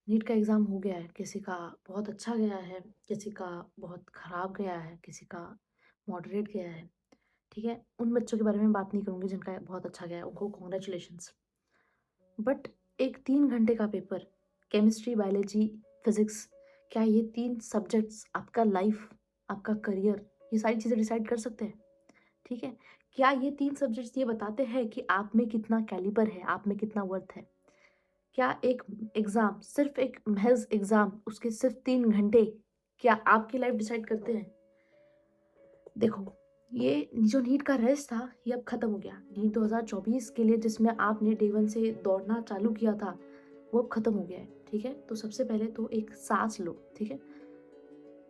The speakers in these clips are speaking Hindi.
नीट का एग्ज़ाम हो गया है, किसी का बहुत अच्छा गया है, किसी का बहुत ख़राब गया है, किसी का मॉडरेट गया है, ठीक है? उन बच्चों के बारे में बात नहीं करूँगी जिनका बहुत अच्छा गया है, उनको कांग्रेचुलेशंस। बट एक 3 घंटे का पेपर, केमिस्ट्री, बायोलॉजी, फिज़िक्स, क्या ये 3 सब्जेक्ट्स आपका लाइफ़, आपका करियर, ये सारी चीज़ें डिसाइड कर सकते हैं? ठीक है? क्या ये 3 सब्जेक्ट्स ये बताते हैं कि आप में कितना कैलिबर है, आप में कितना वर्थ है? क्या एक एग्ज़ाम, सिर्फ़ एक महज़ एग्ज़ाम, उसके सिर्फ़ 3 घंटे, क्या आपकी लाइफ़ डिसाइड करते हैं? देखो, ये जो नीट का रेस था, ये अब ख़त्म हो गया। नीट 2024 के लिए जिसमें आपने डे 1 से दौड़ना चालू किया था, वो अब ख़त्म हो गया है, ठीक है? तो सबसे पहले तो एक साँस लो, ठीक है?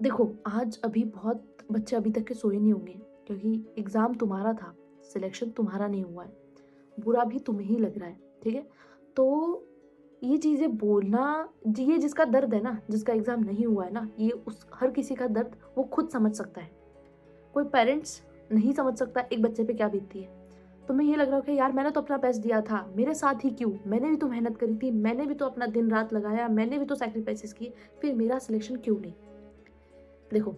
देखो, आज अभी बहुत बच्चे अभी तक के सोए नहीं होंगे, क्योंकि एग्ज़ाम तुम्हारा था, सिलेक्शन तुम्हारा नहीं हुआ है। बुरा भी तुम्हें ही लग रहा है, ठीक है? तो ये चीज़ें बोलना, ये जिसका दर्द है ना, जिसका एग्ज़ाम नहीं हुआ है ना, ये उस हर किसी का दर्द वो खुद समझ सकता है। कोई पेरेंट्स नहीं समझ सकता एक बच्चे पे क्या बीतती है। तुम्हें ये लग रहा होगा यार मैंने तो अपना बेस्ट दिया था, मेरे साथ ही क्यों? मैंने भी तो मेहनत करी थी, मैंने भी तो अपना दिन-रात लगाया, मैंने भी तो सैक्रिफाइसेस किए, फिर मेरा सिलेक्शन क्यों नहीं? देखो,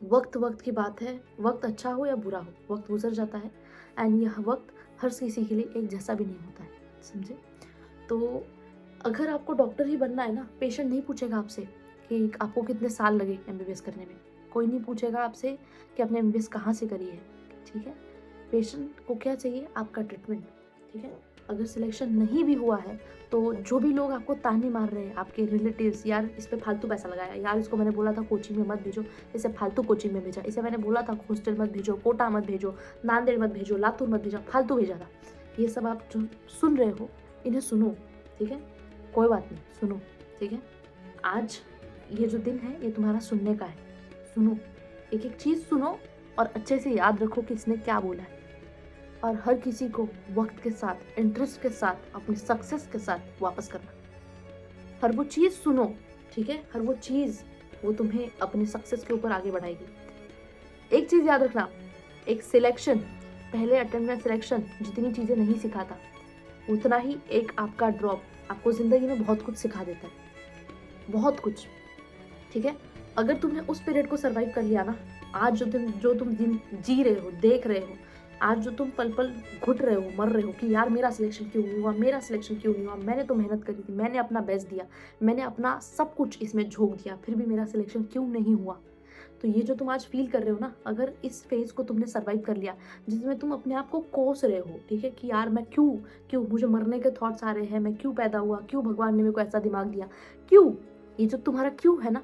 वक़्त-वक़्त की बात है, वक़्त अच्छा हो या बुरा हो, वक़्त गुज़र जाता है एंड यह वक़्त हर किसी के लिए एक जैसा भी नहीं होता है, समझे? तो अगर आपको डॉक्टर ही बनना है ना, पेशेंट नहीं पूछेगा आपसे कि आपको कितने साल लगे एमबीबीएस करने में। कोई नहीं पूछेगा आपसे कि आपने एमबीबीएस कहाँ से करी है, ठीक है? पेशेंट को क्या चाहिए? आपका ट्रीटमेंट, ठीक है? अगर सिलेक्शन नहीं भी हुआ है, तो जो भी लोग आपको ताने मार रहे हैं, आपके रिलेटिव्स, यार इस पे फालतू पैसा लगाया, यार इसको मैंने बोला था कोचिंग में मत भेजो, इसे फालतू कोचिंग में भेजा, इसे मैंने बोला था हॉस्टल मत भेजो, कोटा मत भेजो, नांदेड़ मत भेजो, लातूर मत भेजो, फालतू भेजा था। ये सब आप जो सुन रहे हो, इन्हें सुनो, ठीक है? कोई बात नहीं, सुनो, ठीक है? आज ये जो दिन है, ये तुम्हारा सुनने का है। सुनो, एक-एक चीज़ सुनो और अच्छे से याद रखो कि इसने क्या बोला है। और हर किसी को वक़्त के साथ, इंटरेस्ट के साथ, अपनी सक्सेस के साथ वापस करना। हर वो चीज़ सुनो, ठीक है? हर वो चीज़, वो तुम्हें अपनी सक्सेस के ऊपर आगे बढ़ाएगी। एक चीज़ याद रखना, एक सिलेक्शन, पहले अटेम्प्ट में सिलेक्शन जितनी चीज़ें नहीं सिखाता, उतना ही एक आपका ड्रॉप आपको ज़िंदगी में बहुत कुछ सिखा देता है। बहुत कुछ, ठीक है? अगर तुमने उस पीरियड को सर्वाइव कर लिया ना, आज जो तुम दिन जी रहे हो, देख रहे हो, आज जो तुम पल-पल घुट रहे हो, मर रहे हो कि यार मेरा सिलेक्शन क्यों नहीं हुआ, मेरा सिलेक्शन क्यों नहीं हुआ, मैंने तो मेहनत करी थी, मैंने अपना बेस्ट दिया, मैंने अपना सब कुछ इसमें झोंक दिया, फिर भी मेरा सिलेक्शन क्यों नहीं हुआ? तो ये जो तुम आज फ़ील कर रहे हो ना, अगर इस फ़ेज़ को तुमने सर्वाइव कर लिया, जिसमें तुम अपने आप को कोस रहे हो, ठीक है? कि यार मैं क्यों क्यों मुझे मरने के थॉट्स आ रहे हैं, मैं क्यों पैदा हुआ, क्यों भगवान ने मेरे को ऐसा दिमाग दिया, क्यों? ये जो तुम्हारा क्यों है ना,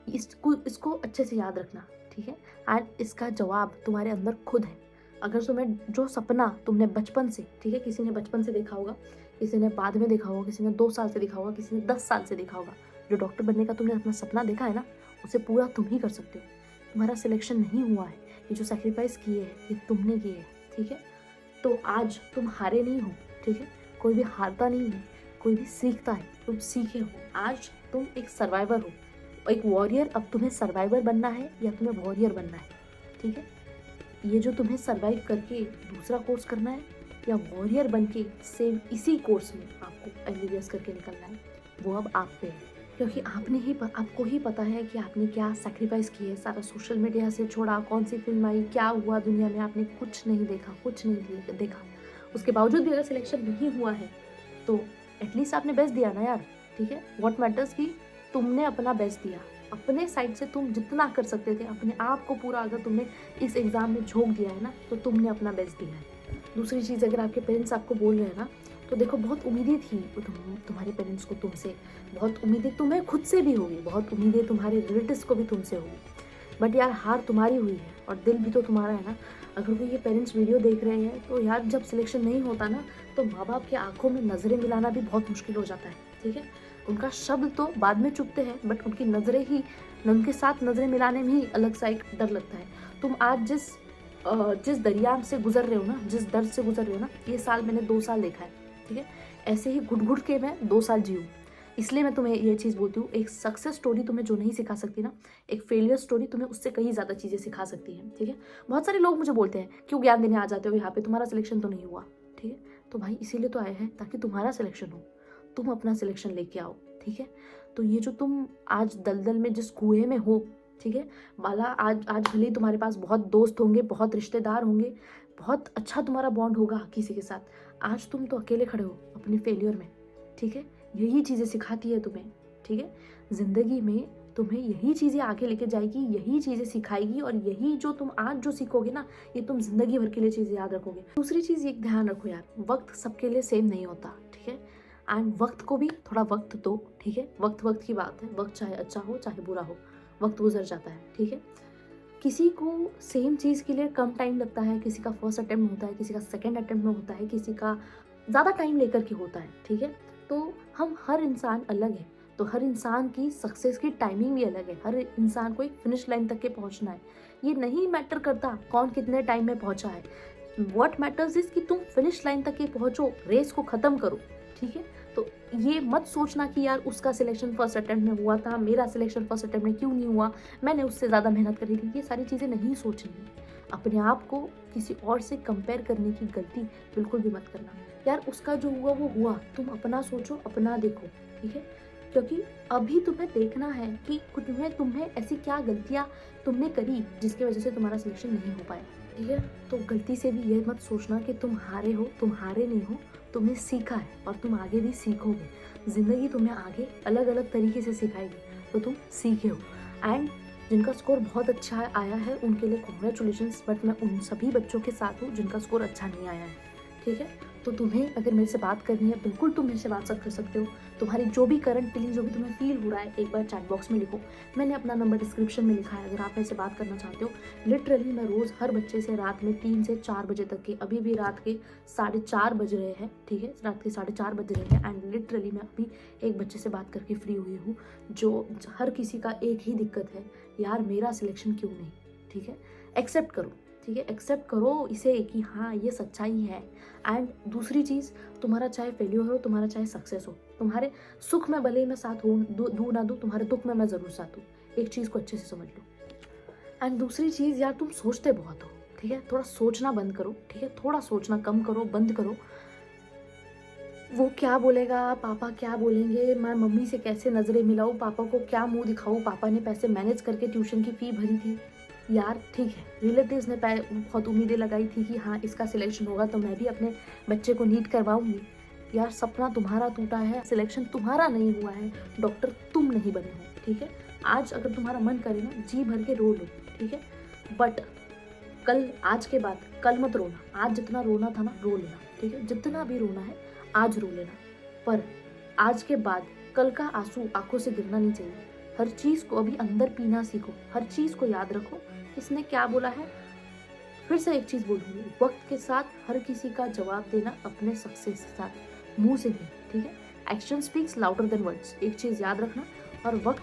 इसको इसको अच्छे से याद रखना, ठीक है? आज इसका जवाब तुम्हारे अंदर खुद है। अगर तुम्हें जो सपना तुमने बचपन से, ठीक है? किसी ने बचपन से देखा होगा, किसी ने बाद में देखा होगा, किसी ने 2 साल से देखा होगा, किसी ने 10 साल से देखा होगा। जो डॉक्टर बनने का तुमने अपना सपना देखा है ना, उसे पूरा तुम ही कर सकते हो। तुम्हारा सिलेक्शन नहीं हुआ है, ये जो सैक्रिफाइस किए हैं, ये तुमने किए हैं, ठीक है? तो आज तुम हारे नहीं हो, ठीक है? कोई भी हारता नहीं है, कोई भी सीखता है, तुम सीखे हो। आज तुम एक सर्वाइवर हो, एक वॉरियर। अब तुम्हें सर्वाइवर बनना है या तुम्हें वॉरियर बनना है, ठीक है? ये जो तुम्हें सर्वाइव करके दूसरा कोर्स करना है या वॉरियर बन के सेम इसी कोर्स में आपको एमबीबीएस करके निकलना है, वो अब आप पे है। क्योंकि आपको ही पता है कि आपने क्या सैक्रिफाइस किए, सारा सोशल मीडिया से छोड़ा, कौन सी फ़िल्म आई, क्या हुआ दुनिया में, आपने कुछ नहीं देखा, कुछ नहीं देखा। उसके बावजूद भी अगर सिलेक्शन नहीं हुआ है, तो एटलीस्ट आपने बेस्ट दिया ना यार, ठीक है? व्हाट मैटर्स कि तुमने अपना बेस्ट दिया। अपने साइड से तुम जितना कर सकते थे, अपने आप को पूरा अगर तुमने इस एग्ज़ाम में झोंक दिया है ना, तो तुमने अपना बेस्ट दिया है। दूसरी चीज़, अगर आपके पेरेंट्स आपको बोल रहे हैं ना, तो देखो बहुत उम्मीदें थी तुम्हारे पेरेंट्स को तुमसे, बहुत उम्मीदें तुम्हें खुद से भी होगी, बहुत उम्मीदें तुम्हारे रिलेटिव्स को भी तुमसे होगी। बट यार हार तुम्हारी हुई है और दिल भी तो तुम्हारा है ना। अगर कोई ये पेरेंट्स वीडियो देख रहे हैं, तो यार जब सिलेक्शन नहीं होता ना, तो माँ-बाप की आँखों में नज़रें मिलाना भी बहुत मुश्किल हो जाता है, ठीक है? उनका शब्द तो बाद में चुभते हैं, बट उनकी नज़रें ही, उनके साथ नज़रें मिलाने में ही अलग सा एक डर लगता है। तुम आज जिस दरिया से गुज़र रहे हो ना, जिस दर्द से गुज़र रहे हो ना, ये साल मैंने 2 साल देखा है, ठीक है? ऐसे ही घुट-घुट के मैं 2 साल जी हूँ। इसलिए मैं तुम्हें ये चीज़ बोलती हूँ, एक सक्सेस स्टोरी तुम्हें जो नहीं सिखा सकती ना, एक फेलियर स्टोरी तुम्हें उससे कहीं ज़्यादा चीज़ें सिखा सकती है, ठीक है? बहुत सारे लोग मुझे बोलते हैं, "क्यों ज्ञान देने आ जाते हो यहाँ पे? तुम्हारा सिलेक्शन तो नहीं हुआ।" ठीक है? तो भाई इसीलिए तो आए हैं ताकि तुम्हारा सिलेक्शन हो। तुम अपना सिलेक्शन लेके आओ, ठीक है। तो ये जो तुम आज दलदल में जिस कुएं में हो, ठीक है, बाला, आज आज भले ही तुम्हारे पास बहुत दोस्त होंगे, बहुत रिश्तेदार होंगे, बहुत अच्छा तुम्हारा बॉन्ड होगा किसी के साथ, आज तुम तो अकेले खड़े हो अपने फेलियर में, ठीक है। यही चीज़ें सिखाती है तुम्हें, ठीक है। ज़िंदगी में तुम्हें यही चीज़ें आगे लेके जाएगी, यही चीज़ें सिखाएगी, और यही जो तुम आज जो सीखोगे ना, ये तुम जिंदगी भर के लिए चीज़ें याद रखोगे। दूसरी चीज़ ये ध्यान रखो यार, वक्त सबके लिए सेम नहीं होता, ठीक है। एंड वक्त को भी थोड़ा वक्त दो, ठीक है। वक्त वक्त की बात है, वक्त चाहे अच्छा हो चाहे बुरा हो, वक्त गुजर जाता है, ठीक है। किसी को सेम चीज़ के लिए कम टाइम लगता है, किसी का फर्स्ट अटेम्प्ट होता है, किसी का सेकंड अटेम्प्ट में होता है, किसी का ज़्यादा टाइम लेकर के होता है, ठीक है। तो हम हर इंसान अलग है, तो हर इंसान की सक्सेस की टाइमिंग भी अलग है। हर इंसान को एक फिनिश लाइन तक के पहुंचना है, ये नहीं मैटर करता कौन कितने टाइम में पहुंचा है। व्हाट मैटर्स इज कि तुम फिनिश लाइन तक के पहुंचो, रेस को ख़त्म करो, ठीक है। तो ये मत सोचना कि यार उसका सिलेक्शन फर्स्ट अटेम्प्ट में हुआ था, मेरा सिलेक्शन फर्स्ट अटेम्प्ट में क्यों नहीं हुआ, मैंने उससे ज़्यादा मेहनत करी थी, ये सारी चीज़ें नहीं सोचनी है। अपने आप को किसी और से कंपेयर करने की गलती बिल्कुल भी मत करना। यार उसका जो हुआ वो हुआ, तुम अपना सोचो, अपना देखो, ठीक है। क्योंकि अभी तुम्हें देखना है कि तुम्हें ऐसी क्या गलतियाँ तुमने करी जिसकी वजह से तुम्हारा सिलेक्शन नहीं हो पाया, ठीक है। तो गलती से भी ये मत सोचना कि तुम हारे हो, तुम हारे नहीं हो, तुमने सीखा है और तुम आगे भी सीखोगे। ज़िंदगी तुम्हें आगे अलग अलग तरीके से सिखाएगी, तो तुम सीखे हो। एंड जिनका स्कोर बहुत अच्छा आया है उनके लिए कॉन्ग्रेचुलेशंस, बट मैं उन सभी बच्चों के साथ हूँ जिनका स्कोर अच्छा नहीं आया है, ठीक है। तो तुम्हें अगर मेरे से बात करनी है, बिल्कुल तुम मेरे से बात कर सकते हो। तुम्हारी जो भी करंट फीलिंग, जो भी तुम्हें फील हो रहा है, एक बार चैट बॉक्स में लिखो। मैंने अपना नंबर डिस्क्रिप्शन में लिखा है, अगर आप मेरे से बात करना चाहते हो। लिटरली मैं रोज़ हर बच्चे से रात में 3 से 4 बजे तक के, अभी भी रात के 4:30 बज रहे हैं, ठीक है, रात के 4:30 बज रहे हैं। एंड लिटरली मैं अभी एक बच्चे से बात करके फ्री हुई हूँ, जो हर किसी का एक ही दिक्कत है, यार मेरा सिलेक्शन क्यों नहीं, ठीक है। एक्सेप्ट करो, ठीक है, एक्सेप्ट करो इसे कि हाँ ये सच्चाई है। एंड दूसरी चीज़, तुम्हारा चाहे फेल्यूर हो, तुम्हारा चाहे सक्सेस हो, तुम्हारे सुख में भले ही मैं साथ हूँ, दूँ ना दूँ, तुम्हारे दुख में मैं ज़रूर साथ हूँ। एक चीज़ को अच्छे से समझ लो। एंड दूसरी चीज़, यार तुम सोचते बहुत हो, ठीक है, थोड़ा सोचना बंद करो, ठीक है, थोड़ा सोचना कम करो, बंद करो। वो क्या बोलेगा, पापा क्या बोलेंगे, मैं मम्मी से कैसे नज़रें मिलाऊँ, पापा को क्या मुंह दिखाऊँ, पापा ने पैसे मैनेज करके ट्यूशन की फ़ी भरी थी। यार ठीक है, रिलेटिव्स ने बहुत उम्मीदें लगाई थी कि हाँ इसका सिलेक्शन होगा तो मैं भी अपने बच्चे को नीट करवाऊंगी। यार सपना तुम्हारा टूटा है, सिलेक्शन तुम्हारा नहीं हुआ है, डॉक्टर तुम नहीं बने हो, ठीक है। आज अगर तुम्हारा मन करे ना, जी भर के रो लो, ठीक है, बट आज के बाद कल मत रोना। आज जितना रोना था ना, रो लेना, ठीक है, जितना भी रोना है आज रो लेना, पर आज के बाद कल का आंसू आंखों से गिरना नहीं चाहिए। हर चीज़ को अभी अंदर पीना सीखो, हर चीज़ को याद रखो, किसने क्या बोला है। फिर से एक चीज़ बोलूँगी, वक्त के साथ हर किसी का जवाब देना अपने सक्सेस के साथ, मुंह से नहीं, ठीक है। Action speaks louder than words, एक चीज़ याद रखना। और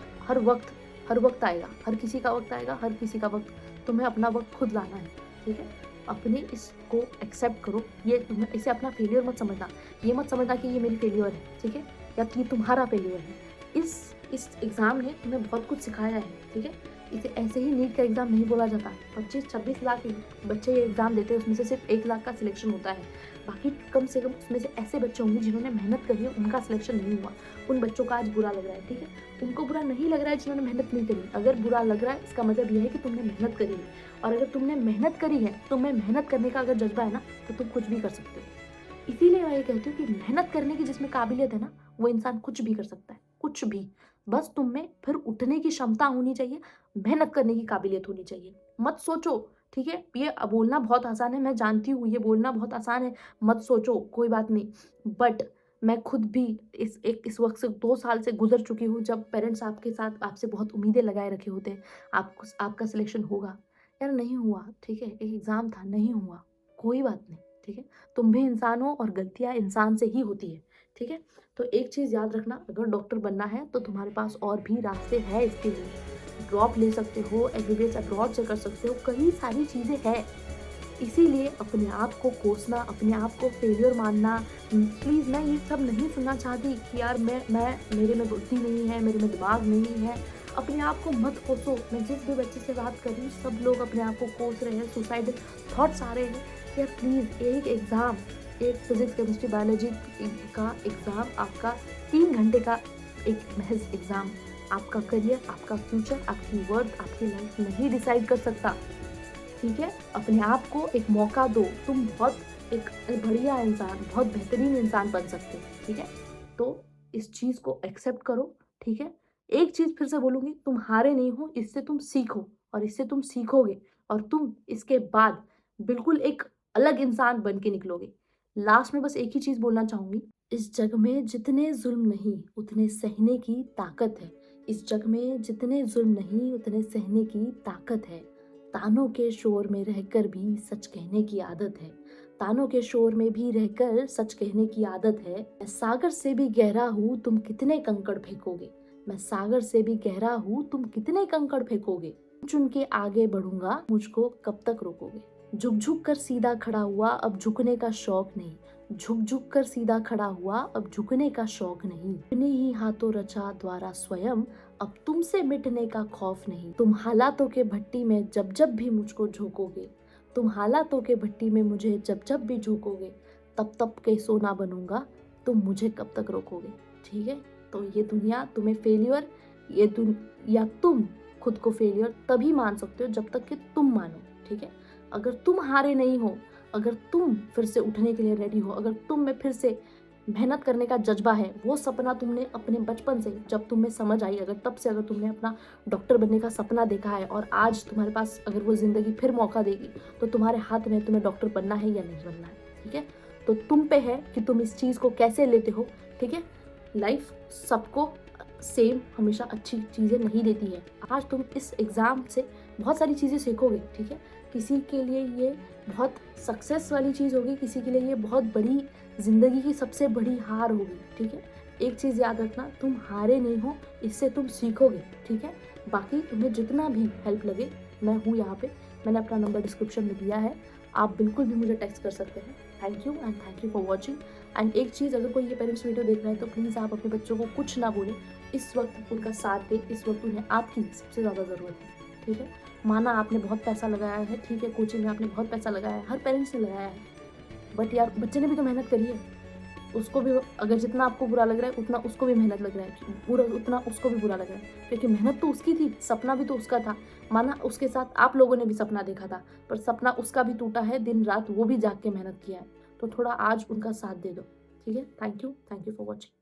हर वक्त आएगा, हर किसी का वक्त आएगा, हर किसी का वक्त, तुम्हें अपना वक्त खुद लाना है, ठीक है। अपने इसको एक्सेप्ट करो, ये तुम्हें इसे अपना फेलियर मत समझना, ये मत समझना कि ये मेरी फेलियर है, ठीक है, या ये तुम्हारा फेलियर है। इस एग्ज़ाम ने तुम्हें बहुत कुछ सिखाया है, ठीक है। इसे ऐसे ही नीट का एग्ज़ाम नहीं बोला जाता। 25-26 लाख बच्चे ये एग्ज़ाम देते हैं, उसमें से सिर्फ 1 लाख का सिलेक्शन होता है। बाकी कम से कम उसमें से ऐसे बच्चे होंगे जिन्होंने मेहनत करी है, उनका सिलेक्शन नहीं हुआ। उन बच्चों का आज बुरा लग रहा है, ठीक है। उनको बुरा नहीं लग रहा है जिन्होंने मेहनत नहीं करी। अगर बुरा लग रहा है इसका मतलब यह है कि तुमने मेहनत करी है, और अगर तुमने मेहनत करी है, तुम्हें मेहनत करने का अगर जज्बा है ना, तो तुम कुछ भी कर सकते हो। इसीलिए मैं ये कहती हूँ कि मेहनत करने की जिसमें काबिलियत है ना, वो इंसान कुछ भी कर सकता है, कुछ भी। बस तुम में फिर उठने की क्षमता होनी चाहिए, मेहनत करने की काबिलियत होनी चाहिए। मत सोचो, ठीक है, ये बोलना बहुत आसान है, मैं जानती हूँ ये बोलना बहुत आसान है, मत सोचो, कोई बात नहीं। बट मैं खुद भी इस वक्त से 2 साल से गुजर चुकी हूँ, जब पेरेंट्स आपके साथ आपसे बहुत उम्मीदें लगाए रखे होते हैं, आपका सिलेक्शन होगा, यार नहीं हुआ, ठीक है, एक एग्ज़ाम था, नहीं हुआ, कोई बात नहीं, ठीक है। तुम भी इंसान हो और गलतियाँ इंसान से ही होती है, ठीक है। तो एक चीज़ याद रखना, अगर डॉक्टर बनना है तो तुम्हारे पास और भी रास्ते हैं इसके लिए। ड्रॉप ले सकते हो, एमबीबीएस अब्रॉड से कर सकते हो, कई सारी चीज़ें हैं। इसीलिए अपने आप को कोसना, अपने आप को फेलियर मानना, प्लीज़ मैं ये सब नहीं सुनना चाहती कि यार मैं मेरे में बुद्धि नहीं है, मेरे में दिमाग नहीं है। अपने आप को मत कोसो। मैं जिस भी बच्चे से बात कर रही हूँ, सब लोग अपने आप को कोस रहे हैं, सुसाइड थॉट्स आ रहे हैं। यार प्लीज़, एक एग्ज़ाम, एक फिजिक्स, केमिस्ट्री, बायोलॉजी का एग्ज़ाम आपका 3 घंटे का एक महज़ एग्ज़ाम आपका करियर, आपका फ्यूचर, आपकी वर्थ, आपकी लाइफ नहीं डिसाइड कर सकता। ठीक है? अपने आप को एक मौका दो, तुम बहुत एक बढ़िया इंसान, बहुत बेहतरीन इंसान बन सकते हो। ठीक है? तो इस चीज़ को एक्सेप्ट करो। ठीक है? एक चीज़ फिर से बोलूँगी, तुम हारे नहीं हो, इससे तुम सीखो और इससे तुम सीखोगे और तुम इसके बाद बिल्कुल एक अलग इंसान बन के निकलोगे। लास्ट में बस एक ही चीज़ बोलना चाहूँगी, इस जग में जितने ज़ुल्म नहीं, उतने सहने की ताकत है। इस जग में जितने ज़ुल्म नहीं, उतने सहने की ताकत है। तानों के शोर में रहकर भी सच कहने की आदत है। तानों के शोर में भी रहकर सच कहने की आदत है। मैं सागर से भी गहरा हूँ, तुम कितने कंकड़ फेंकोगे। मैं सागर से भी गहरा हूँ, तुम कितने कंकड़ फेंकोगे। चुन के आगे बढ़ूंगा, मुझको कब तक रोकोगे। झुक झुक कर सीधा खड़ा हुआ, अब झुकने का शौक नहीं। झुक झुक कर सीधा खड़ा हुआ, अब झुकने का शौक नहीं। अपने ही हाथों रचा द्वारा स्वयं, अब तुमसे मिटने का खौफ नहीं। तुम हालातों के भट्टी में जब जब भी मुझको झोंकोगे, तुम हालातों के भट्टी में मुझे जब जब भी झोंकोगे, तब तब के सोना बनूंगा, तुम मुझे कब तक रोकोगे। ठीक है? तो ये दुनिया तुम्हें फेलियर, या तुम खुद को फेलियर तभी मान सकते हो जब तक कि तुम मानो। ठीक है? अगर तुम हारे नहीं हो, अगर तुम फिर से उठने के लिए रेडी हो, अगर तुम में फिर से मेहनत करने का जज्बा है, वो सपना तुमने अपने बचपन से जब तुम्हें समझ आई, अगर तब से अगर तुमने अपना डॉक्टर बनने का सपना देखा है और आज तुम्हारे पास अगर वो ज़िंदगी फिर मौका देगी, तो तुम्हारे हाथ में तुम्हें डॉक्टर बनना है या नहीं बनना है। ठीक है? तो तुम पे है कि तुम इस चीज़ को कैसे लेते हो। ठीक है? लाइफ सबको सेम हमेशा अच्छी चीज़ें नहीं देती है। आज तुम इस एग्ज़ाम से बहुत सारी चीज़ें सीखोगे। ठीक है? किसी के लिए ये बहुत सक्सेस वाली चीज़ होगी, किसी के लिए ये बहुत बड़ी ज़िंदगी की सबसे बड़ी हार होगी। ठीक है? एक चीज़ याद रखना, तुम हारे नहीं हो, इससे तुम सीखोगे। ठीक है? बाकी तुम्हें जितना भी हेल्प लगे, मैं हूँ यहाँ पे। मैंने अपना नंबर डिस्क्रिप्शन में दिया है, आप बिल्कुल भी मुझे टेक्स्ट कर सकते हैं। Thank you and thank you for watching. And एक चीज़, अगर कोई ये पेरेंट्स वीडियो देख रहा है तो प्लीज़ आप अपने बच्चों को कुछ ना बोलें। इस वक्त उनका साथ दें, इस वक्त उन्हें आपकी सबसे ज़्यादा ज़रूरत है। ठीक है? माना आपने बहुत पैसा लगाया है, ठीक है, कोचिंग में आपने बहुत पैसा लगाया है, हर पेरेंट्स ने लगाया है, बट यार बच्चे ने भी तो मेहनत करी है। उसको भी, अगर जितना आपको बुरा लग रहा है उतना उसको भी मेहनत लग रहा है, बुरा उतना उसको भी बुरा लग रहा है, क्योंकि मेहनत तो उसकी थी, सपना भी तो उसका था। माना उसके साथ आप लोगों ने भी सपना देखा था, पर सपना उसका भी टूटा है, दिन रात वो भी जाग के मेहनत किया है। तो थोड़ा आज उनका साथ दे दो। ठीक है? Thank you for watching.